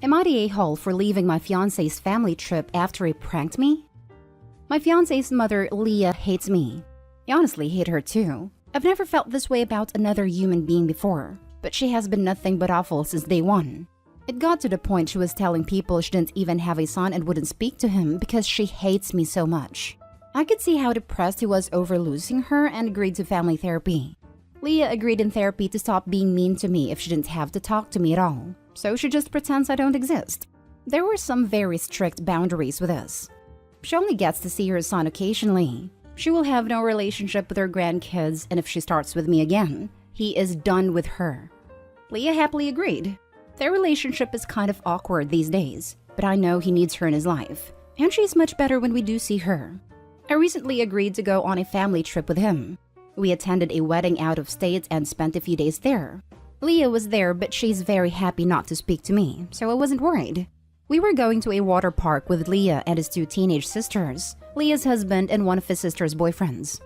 Am I the a-hole for leaving my fiancé's family trip after he pranked me? My fiancé's mother, Leah, hates me. I honestly hate her too. I've never felt this way about another human being before, but she has been nothing but awful since day one. It got to the point she was telling people she didn't even have a son and wouldn't speak to him because she hates me so much. I could see how depressed he was over losing her and agreed to family therapy. Leah agreed in therapy to stop being mean to me if she didn't have to talk to me at all, so she just pretends I don't exist. There were some very strict boundaries with us. She only gets to see her son occasionally. She will have no relationship with her grandkids, and if she starts with me again, he is done with her. Leah happily agreed. Their relationship is kind of awkward these days, but I know he needs her in his life, and she's much better when we do see her. I recently agreed to go on a family trip with him. We attended a wedding out of state and spent a few days there. Leah was there, but she's very happy not to speak to me, so I wasn't worried. We were going to a water park with Leah and his two teenage sisters, Leah's husband and one of his sister's boyfriends.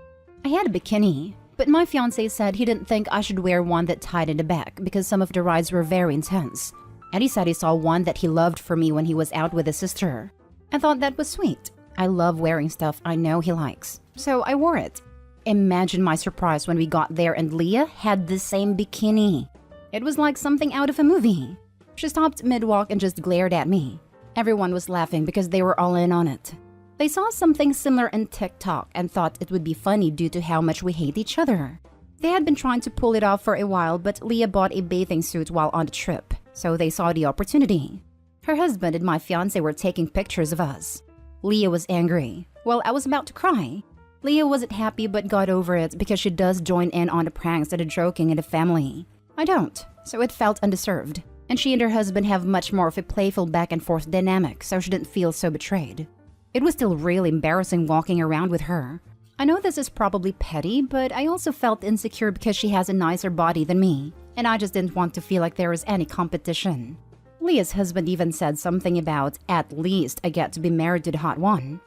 I had a bikini, but my fiancé said he didn't think I should wear one that tied in the back because some of the rides were very intense. And he said he saw one that he loved for me when he was out with his sister. I thought that was sweet. I love wearing stuff I know he likes, so I wore it. Imagine my surprise when we got there and Leah had the same bikini. It was like something out of a movie. She stopped mid-walk and just glared at me. Everyone was laughing because they were all in on it. They saw something similar in TikTok and thought it would be funny due to how much we hate each other. They had been trying to pull it off for a while, but Leah bought a bathing suit while on the trip, so they saw the opportunity. Her husband and my fiancé were taking pictures of us. Leah was angry. Well, I was about to cry. Leah wasn't happy but got over it because she does join in on the pranks and the joking in the family. I don't, so it felt undeserved. And she and her husband have much more of a playful back-and-forth dynamic, so she didn't feel so betrayed. It was still really embarrassing walking around with her. I know this is probably petty, but I also felt insecure because she has a nicer body than me, and I just didn't want to feel like there was any competition. Leah's husband even said something about, at least I get to be married to the hot one.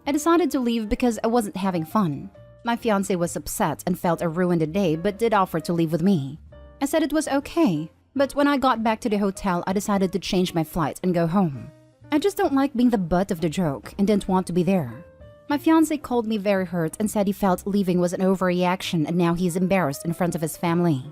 I decided to leave because I wasn't having fun. My fiancé was upset and felt I ruined the day but did offer to leave with me. I said it was okay, but when I got back to the hotel, I decided to change my flight and go home. I just don't like being the butt of the joke and didn't want to be there. My fiancé called me very hurt and said he felt leaving was an overreaction and now he's embarrassed in front of his family.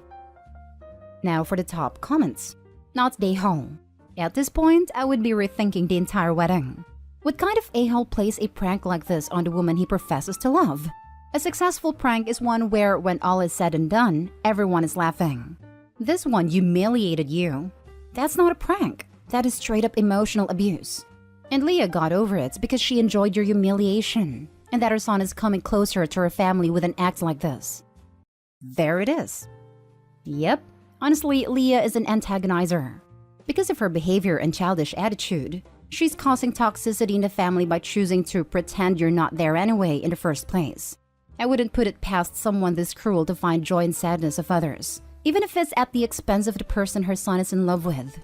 Now for the top comments. Not the a-hole. At this point, I would be rethinking the entire wedding. What kind of a-hole plays a prank like this on the woman he professes to love? A successful prank is one where, when all is said and done, everyone is laughing. This one humiliated you. That's not a prank. That is straight-up emotional abuse. And Leah got over it because she enjoyed your humiliation, and that her son is coming closer to her family with an act like this. There it is. Yep, honestly, Leah is an antagonizer. Because of her behavior and childish attitude, she's causing toxicity in the family by choosing to pretend you're not there anyway in the first place. I wouldn't put it past someone this cruel to find joy in sadness of others, even if it's at the expense of the person her son is in love with.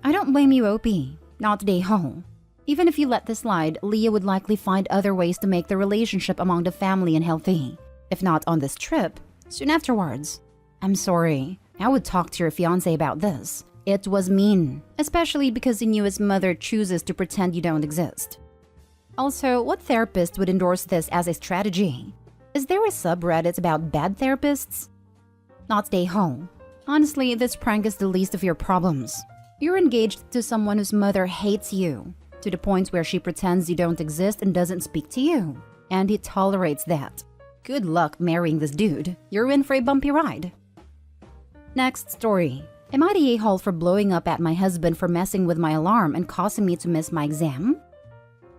I don't blame you, Opie. Not the a-hole. Even if you let this slide, Leah would likely find other ways to make the relationship among the family unhealthy. If not on this trip, soon afterwards. I'm sorry. I would talk to your fiancé about this. It was mean, especially because he knew his mother chooses to pretend you don't exist. Also, what therapist would endorse this as a strategy? Is there a subreddit about bad therapists? Not the a-hole. Honestly, this prank is the least of your problems. You're engaged to someone whose mother hates you, to the point where she pretends you don't exist and doesn't speak to you. And he tolerates that. Good luck marrying this dude. You're in for a bumpy ride. Next story. Am I the a-hole for blowing up at my husband for messing with my alarm and causing me to miss my exam?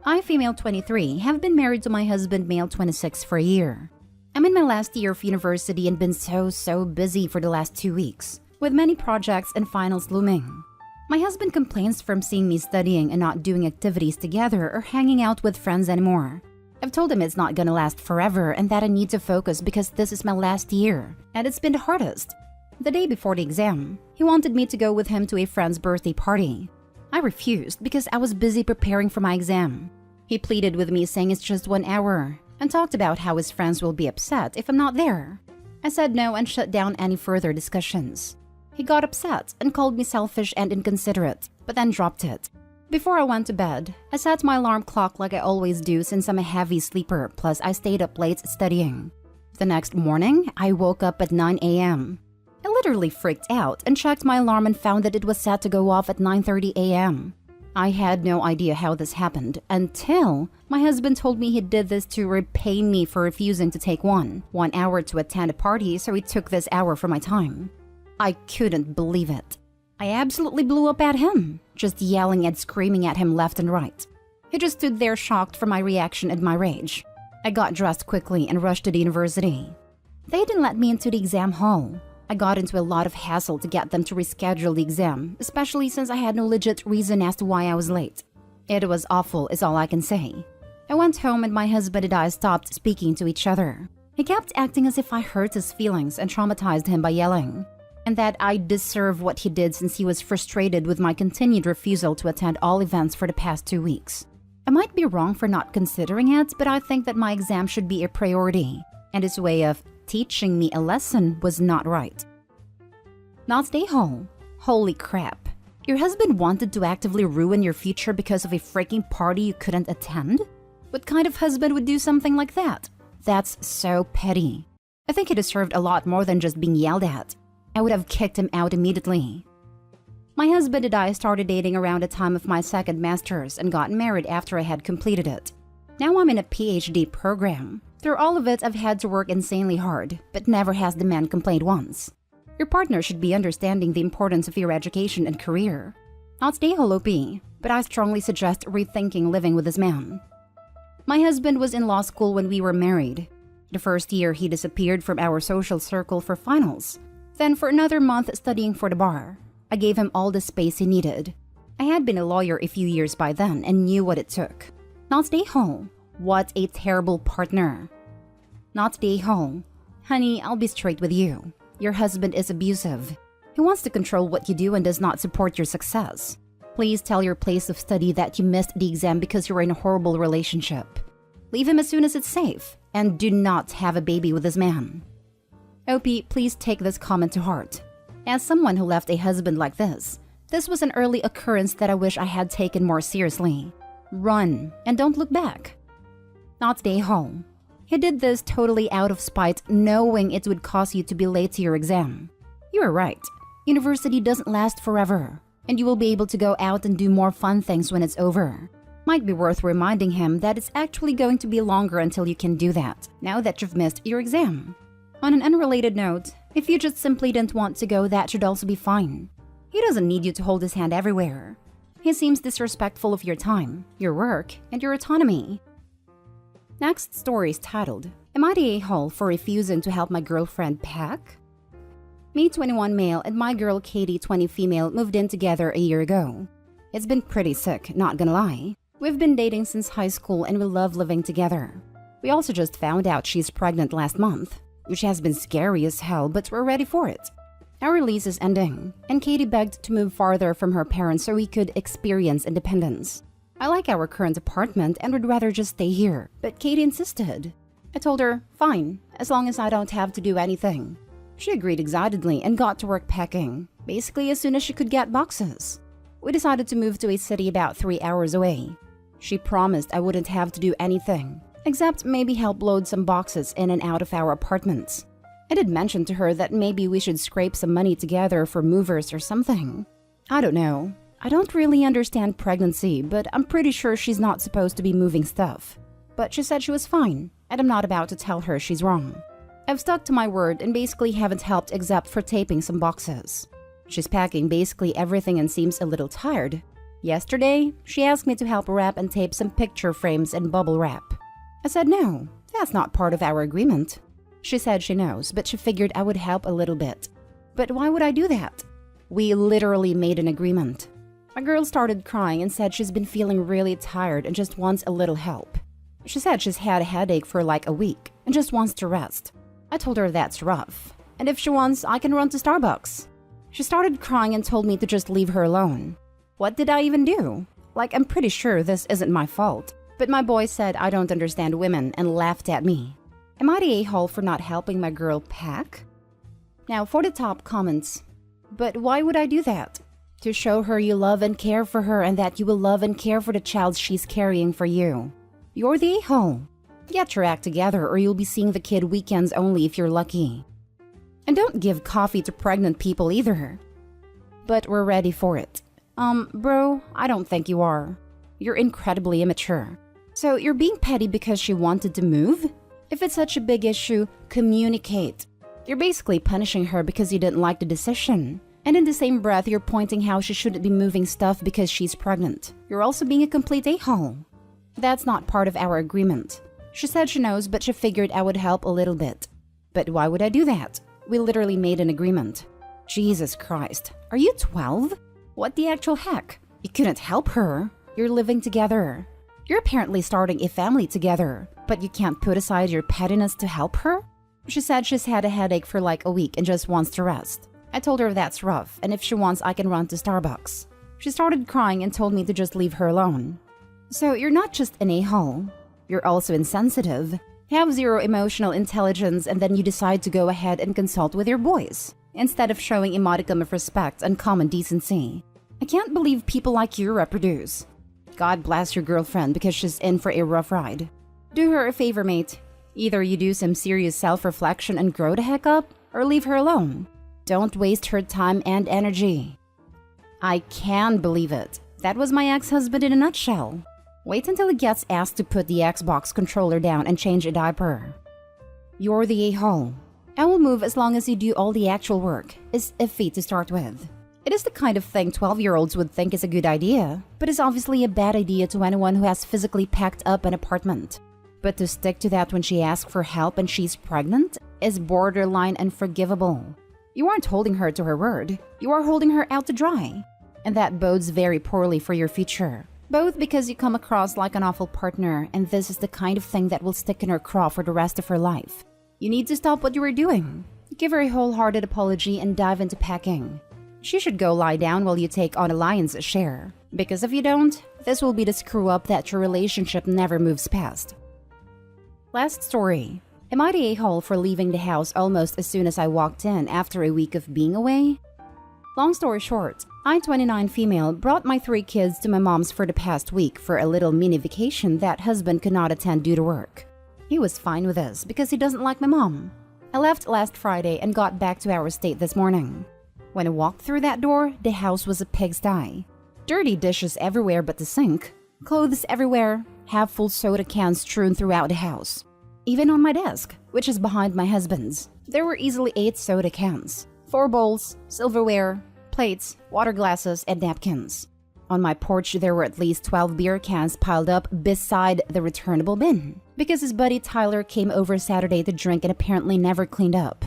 I, female 23, have been married to my husband, male 26, for a year. I'm in my last year of university and been so busy for the last 2 weeks, with many projects and finals looming. My husband complains from seeing me studying and not doing activities together or hanging out with friends anymore. I've told him it's not gonna last forever and that I need to focus because this is my last year, and it's been the hardest. The day before the exam, he wanted me to go with him to a friend's birthday party. I refused because I was busy preparing for my exam. He pleaded with me saying it's just 1 hour and talked about how his friends will be upset if I'm not there. I said no and shut down any further discussions. He got upset and called me selfish and inconsiderate, but then dropped it. Before I went to bed, I set my alarm clock like I always do since I'm a heavy sleeper, plus I stayed up late studying. The next morning, I woke up at 9 a.m. I literally freaked out and checked my alarm and found that it was set to go off at 9:30 a.m. I had no idea how this happened until my husband told me he did this to repay me for refusing to take one hour to attend a party, so he took this hour for my time. I couldn't believe it. I absolutely blew up at him, just yelling and screaming at him left and right. He just stood there shocked for my reaction and my rage. I got dressed quickly and rushed to the university. They didn't let me into the exam hall. I got into a lot of hassle to get them to reschedule the exam, especially since I had no legit reason as to why I was late. It was awful is all I can say. I went home and my husband and I stopped speaking to each other. He kept acting as if I hurt his feelings and traumatized him by yelling, and that I deserve what he did since he was frustrated with my continued refusal to attend all events for the past 2 weeks. I might be wrong for not considering it, but I think that my exam should be a priority, and his way of teaching me a lesson was not right. Not stay home. Holy crap. Your husband wanted to actively ruin your future because of a freaking party you couldn't attend? What kind of husband would do something like that? That's so petty. I think he deserved a lot more than just being yelled at. I would have kicked him out immediately. My husband and I started dating around the time of my second master's and got married after I had completed it. Now I'm in a PhD program. Through all of it, I've had to work insanely hard, but never has the man complained once. Your partner should be understanding the importance of your education and career. Not stay whole OP, but I strongly suggest rethinking living with this man. My husband was in law school when we were married. The first year, he disappeared from our social circle for finals. Then for another month studying for the bar. I gave him all the space he needed. I had been a lawyer a few years by then and knew what it took. Not stay home. What a terrible partner. Not stay home. Honey, I'll be straight with you. Your husband is abusive. He wants to control what you do and does not support your success. Please tell your place of study that you missed the exam because you're in a horrible relationship. Leave him as soon as it's safe, and do not have a baby with this man. OP, please take this comment to heart. As someone who left a husband like this was an early occurrence that I wish I had taken more seriously. Run, and don't look back. Not stay home. He did this totally out of spite, knowing it would cause you to be late to your exam. You are right. University doesn't last forever, and you will be able to go out and do more fun things when it's over. Might be worth reminding him that it's actually going to be longer until you can do that, now that you've missed your exam. On an unrelated note, if you just simply didn't want to go, that should also be fine. He doesn't need you to hold his hand everywhere. He seems disrespectful of your time, your work, and your autonomy. Next story is titled, Am I the a-hole for refusing to help my girlfriend pack? Me, 21 male, and my girl Katie, 20 female, moved in together a year ago. It's been pretty sick, not gonna lie. We've been dating since high school and we love living together. We also just found out she's pregnant last month, which has been scary as hell, but we're ready for it. Our lease is ending, and Katie begged to move farther from her parents so we could experience independence. I like our current apartment and would rather just stay here, but Katie insisted. I told her, fine, as long as I don't have to do anything. She agreed excitedly and got to work packing, basically as soon as she could get boxes. We decided to move to a city about 3 hours away. She promised I wouldn't have to do anything, except maybe help load some boxes in and out of our apartments. I did mention to her that maybe we should scrape some money together for movers or something. I don't know. I don't really understand pregnancy, but I'm pretty sure she's not supposed to be moving stuff. But she said she was fine, and I'm not about to tell her she's wrong. I've stuck to my word and basically haven't helped except for taping some boxes. She's packing basically everything and seems a little tired. Yesterday, she asked me to help wrap and tape some picture frames and bubble wrap. I said no, that's not part of our agreement. She said she knows, but she figured I would help a little bit. But why would I do that? We literally made an agreement. My girl started crying and said she's been feeling really tired and just wants a little help. She said she's had a headache for like a week and just wants to rest. I told her that's rough, and if she wants, I can run to Starbucks. She started crying and told me to just leave her alone. What did I even do? Like, I'm pretty sure this isn't my fault. But my boy said I don't understand women and laughed at me. Am I the a-hole for not helping my girl pack? Now for the top comments. But why would I do that? To show her you love and care for her and that you will love and care for the child she's carrying for you. You're the a-hole. Get your act together or you'll be seeing the kid weekends only if you're lucky. And don't give coffee to pregnant people either. But we're ready for it. Bro, I don't think you are. You're incredibly immature. So you're being petty because she wanted to move? If it's such a big issue, communicate. You're basically punishing her because you didn't like the decision. And in the same breath, you're pointing how she shouldn't be moving stuff because she's pregnant. You're also being a complete a-hole. That's not part of our agreement. She said she knows, but she figured I would help a little bit. But why would I do that? We literally made an agreement. Jesus Christ. Are you 12? What the actual heck? You couldn't help her. You're living together. You're apparently starting a family together, but you can't put aside your pettiness to help her? She said she's had a headache for like a week and just wants to rest. I told her that's rough, and if she wants, I can run to Starbucks. She started crying and told me to just leave her alone. So you're not just an a-hole. You're also insensitive, have zero emotional intelligence, and then you decide to go ahead and consult with your boys, instead of showing a modicum of respect and common decency. I can't believe people like you reproduce. God bless your girlfriend because she's in for a rough ride. Do her a favor, mate. Either you do some serious self-reflection and grow the heck up, or leave her alone. Don't waste her time and energy. I can believe it. That was my ex-husband in a nutshell. Wait until he gets asked to put the Xbox controller down and change a diaper. You're the a-hole. I will move as long as you do all the actual work, is iffy to start with. It is the kind of thing 12-year-olds would think is a good idea, but is obviously a bad idea to anyone who has physically packed up an apartment. But to stick to that when she asks for help and she's pregnant is borderline unforgivable. You aren't holding her to her word, you are holding her out to dry. And that bodes very poorly for your future. Both because you come across like an awful partner, and this is the kind of thing that will stick in her craw for the rest of her life. You need to stop what you are doing. Give her a wholehearted apology and dive into packing. She should go lie down while you take on a lion's share. Because if you don't, this will be the screw-up that your relationship never moves past. Last story. Am I the a-hole for leaving the house almost as soon as I walked in after a week of being away? Long story short, I, 29 female, brought my 3 kids to my mom's for the past week for a little mini vacation that husband could not attend due to work. He was fine with this because he doesn't like my mom. I left last Friday and got back to our state this morning. When I walked through that door, the house was a pigsty. Dirty dishes everywhere but the sink, clothes everywhere, half-full soda cans strewn throughout the house. Even on my desk, which is behind my husband's, there were easily 8 soda cans, 4 bowls, silverware, plates, water glasses, and napkins. On my porch, there were at least 12 beer cans piled up beside the returnable bin, because his buddy Tyler came over Saturday to drink and apparently never cleaned up.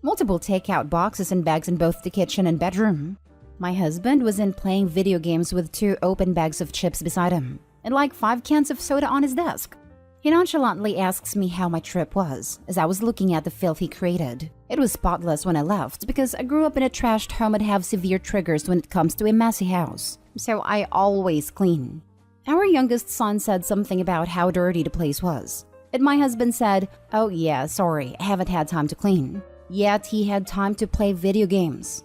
Multiple takeout boxes and bags in both the kitchen and bedroom. My husband was in playing video games with 2 open bags of chips beside him, and like 5 cans of soda on his desk. He nonchalantly asks me how my trip was, as I was looking at the filth he created. It was spotless when I left, because I grew up in a trashed home and have severe triggers when it comes to a messy house, so I always clean. Our youngest son said something about how dirty the place was, and my husband said, "Oh yeah, sorry, I haven't had time to clean." Yet he had time to play video games.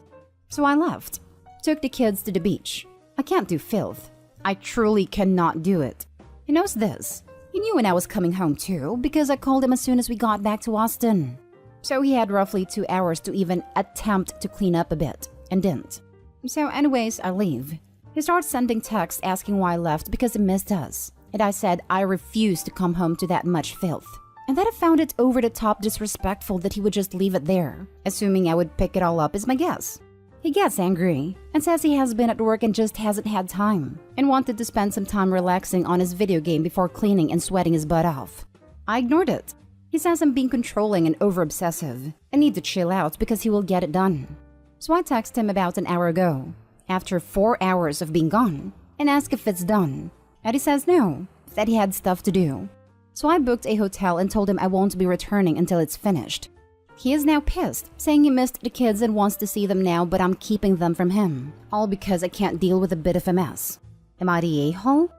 So I left, took the kids to the beach. I can't do filth. I truly cannot do it. He knows this. He knew when I was coming home too, because I called him as soon as we got back to Austin. So he had roughly 2 hours to even attempt to clean up a bit, and didn't. So anyways, I leave. He starts sending texts asking why I left because he missed us. And I said I refused to come home to that much filth. And that I found it over the top disrespectful that he would just leave it there, assuming I would pick it all up is my guess. He gets angry and says he has been at work and just hasn't had time and wanted to spend some time relaxing on his video game before cleaning and sweating his butt off. I ignored it. He says I'm being controlling and over-obsessive and need to chill out because he will get it done. So I text him about an hour ago, after 4 hours of being gone, and ask if it's done. And he says no, that he had stuff to do. So I booked a hotel and told him I won't be returning until it's finished. He is now pissed, saying he missed the kids and wants to see them now, but I'm keeping them from him. All because I can't deal with a bit of a mess. Am I the a-hole?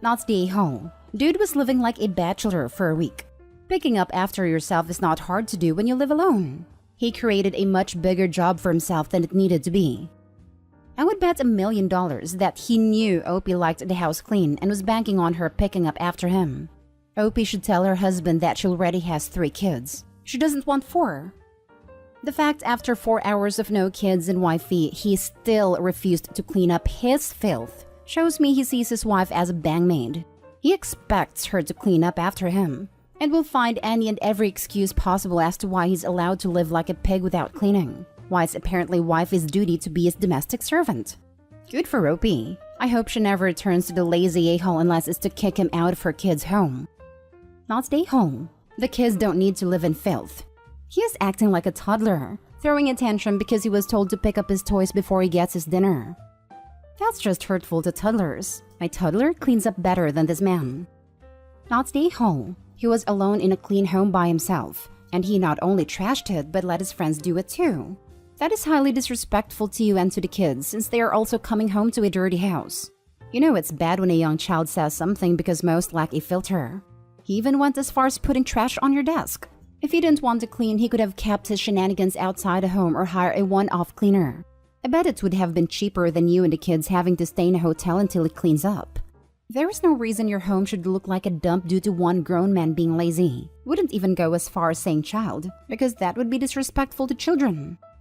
Not the a-hole. Dude was living like a bachelor for a week. Picking up after yourself is not hard to do when you live alone. He created a much bigger job for himself than it needed to be. I would bet $1 million that he knew Opie liked the house clean and was banking on her picking up after him. Opie should tell her husband that she already has 3 kids. She doesn't want 4. The fact after 4 hours of no kids and wifey, he still refused to clean up his filth shows me he sees his wife as a bangmaid. He expects her to clean up after him and will find any and every excuse possible as to why he's allowed to live like a pig without cleaning. Why it's apparently wifey's duty to be his domestic servant. Good for Opie. I hope she never returns to the lazy a-hole unless it's to kick him out of her kids' home. Not stay home. The kids don't need to live in filth. He is acting like a toddler, throwing a tantrum because he was told to pick up his toys before he gets his dinner. That's just hurtful to toddlers. My toddler cleans up better than this man. Not stay home. He was alone in a clean home by himself, and he not only trashed it but let his friends do it too. That is highly disrespectful to you and to the kids since they are also coming home to a dirty house. You know it's bad when a young child says something because most lack a filter. He even went as far as putting trash on your desk. If he didn't want to clean, he could have kept his shenanigans outside the home or hire a one-off cleaner. I bet it would have been cheaper than you and the kids having to stay in a hotel until it cleans up. There is no reason your home should look like a dump due to one grown man being lazy. Wouldn't even go as far as saying child, because that would be disrespectful to children.